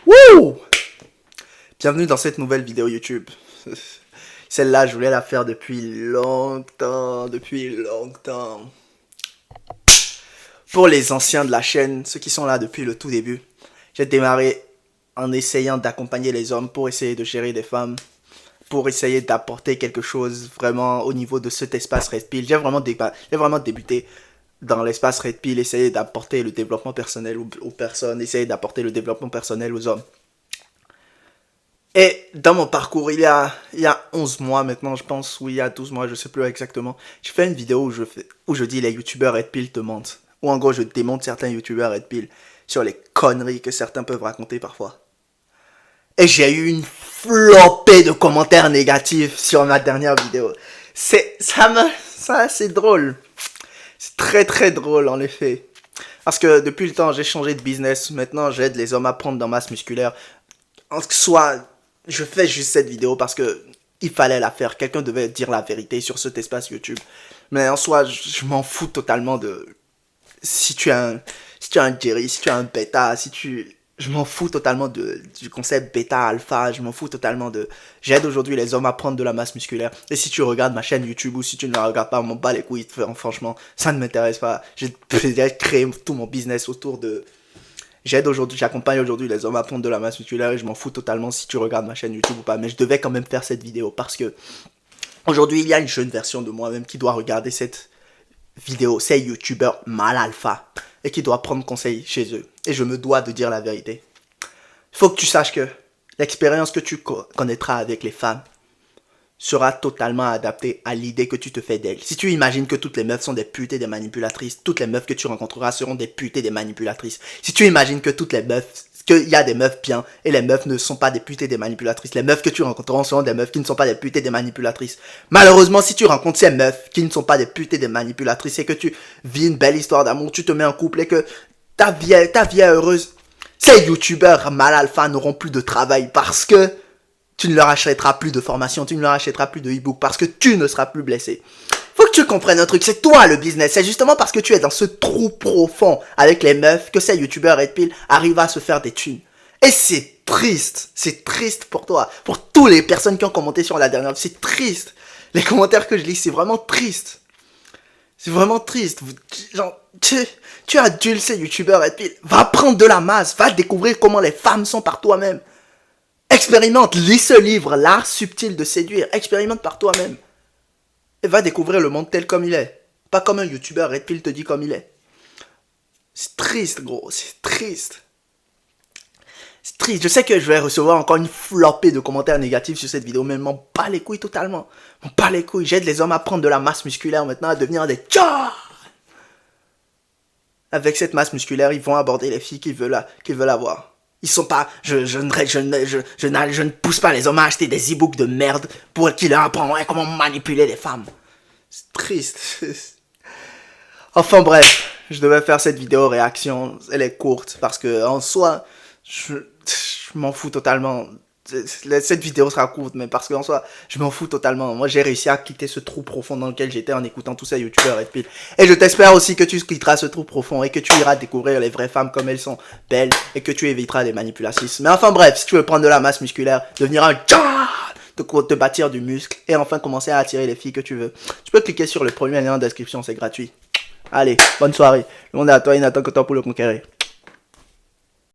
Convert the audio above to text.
Wouh! Bienvenue dans cette nouvelle vidéo YouTube. Celle-là, je voulais la faire depuis longtemps, Pour les anciens de la chaîne, ceux qui sont là depuis le tout début, j'ai démarré en essayant d'accompagner les hommes pour essayer de gérer des femmes, pour essayer d'apporter quelque chose vraiment au niveau de cet espace Red Pill. J'ai vraiment débuté dans l'espace Red Pill, essayer d'apporter le développement personnel aux personnes, essayer d'apporter le développement personnel aux hommes. Et dans mon parcours, il y a 11 mois maintenant, je pense, ou il y a 12 mois, je sais plus exactement, je fais une vidéo où je dis les youtubeurs Red Pill te mentent. Ou en gros, je démonte certains youtubeurs Red Pill sur les conneries que certains peuvent raconter parfois. Et j'ai eu une flopée de commentaires négatifs sur ma dernière vidéo. C'est drôle. C'est très drôle en effet. Parce que depuis le temps, j'ai changé de business. Maintenant, j'aide les hommes à prendre dans masse musculaire. En soit, je fais juste cette vidéo parce que il fallait la faire. Quelqu'un devait dire la vérité sur cet espace YouTube. Mais en soi, je m'en fous totalement de... Si tu es un Jerry, si tu es un bêta, je m'en fous totalement du concept bêta, alpha, je m'en fous totalement de... J'aide aujourd'hui les hommes à prendre de la masse musculaire. Et si tu regardes ma chaîne YouTube ou si tu ne la regardes pas, on m'en bat les couilles. Franchement, ça ne m'intéresse pas. J'ai créé tout mon business autour de... J'accompagne aujourd'hui les hommes à prendre de la masse musculaire et je m'en fous totalement si tu regardes ma chaîne YouTube ou pas. Mais je devais quand même faire cette vidéo parce que aujourd'hui, il y a une jeune version de moi-même qui doit regarder cette vidéo. C'est youtubeur mal alpha et qui doit prendre conseil chez eux. Et je me dois de dire la vérité. Il faut que tu saches que l'expérience que tu connaîtras avec les femmes sera totalement adaptée à l'idée que tu te fais d'elles. Si tu imagines que toutes les meufs sont des putes et des manipulatrices, toutes les meufs que tu rencontreras seront des putes et des manipulatrices. Si tu imagines que toutes les meufs, qu'il y a des meufs bien et les meufs ne sont pas des putes et des manipulatrices, les meufs que tu rencontreras seront des meufs qui ne sont pas des putes et des manipulatrices. Malheureusement, si tu rencontres ces meufs qui ne sont pas des putes et des manipulatrices et que tu vis une belle histoire d'amour, tu te mets en couple et que ta vie est heureuse, ces youtubeurs mal alpha n'auront plus de travail parce que tu ne leur achèteras plus de formation, tu ne leur achèteras plus de e-book parce que tu ne seras plus blessé. Faut que tu comprennes un truc, c'est toi le business. C'est justement parce que tu es dans ce trou profond avec les meufs que ces youtubeurs Red Pill arrivent à se faire des thunes. Et c'est triste pour toi, pour toutes les personnes qui ont commenté sur la dernière, c'est triste. Les commentaires que je lis, c'est vraiment triste. C'est vraiment triste. Genre, tu adules ces youtubeurs Red Pill, va prendre de la masse, va découvrir comment les femmes sont par toi-même. Expérimente, lis ce livre, L'art subtil de séduire, expérimente par toi-même. Et va découvrir le monde tel comme il est. Pas comme un youtubeur Red Pill te dit comme il est. C'est triste, gros, c'est triste. C'est triste, je sais que je vais recevoir encore une flopée de commentaires négatifs sur cette vidéo, mais m'en bats les couilles totalement. M'en bats les couilles, j'aide les hommes à prendre de la masse musculaire maintenant, à devenir des tchars. Avec cette masse musculaire, ils vont aborder les filles qu'ils veulent avoir. Ils sont pas, je ne pousse pas les hommes à acheter des e-books de merde pour qu'ils leur apprennent comment manipuler les femmes. C'est triste. Enfin bref, je devais faire cette vidéo réaction, elle est courte parce que en soi, je m'en fous totalement. Cette vidéo sera courte, mais parce qu'en soi, je m'en fous totalement. Moi, j'ai réussi à quitter ce trou profond dans lequel j'étais en écoutant tous ces youtubeurs Red Pill. Et je t'espère aussi que tu quitteras ce trou profond et que tu iras découvrir les vraies femmes comme elles sont belles et que tu éviteras les manipulatrices. Mais enfin bref, si tu veux prendre de la masse musculaire, devenir un te bâtir du muscle et enfin commencer à attirer les filles que tu veux, tu peux cliquer sur le premier lien en description, c'est gratuit. Allez, bonne soirée. Le monde est à toi, il n'attend que toi pour le conquérir.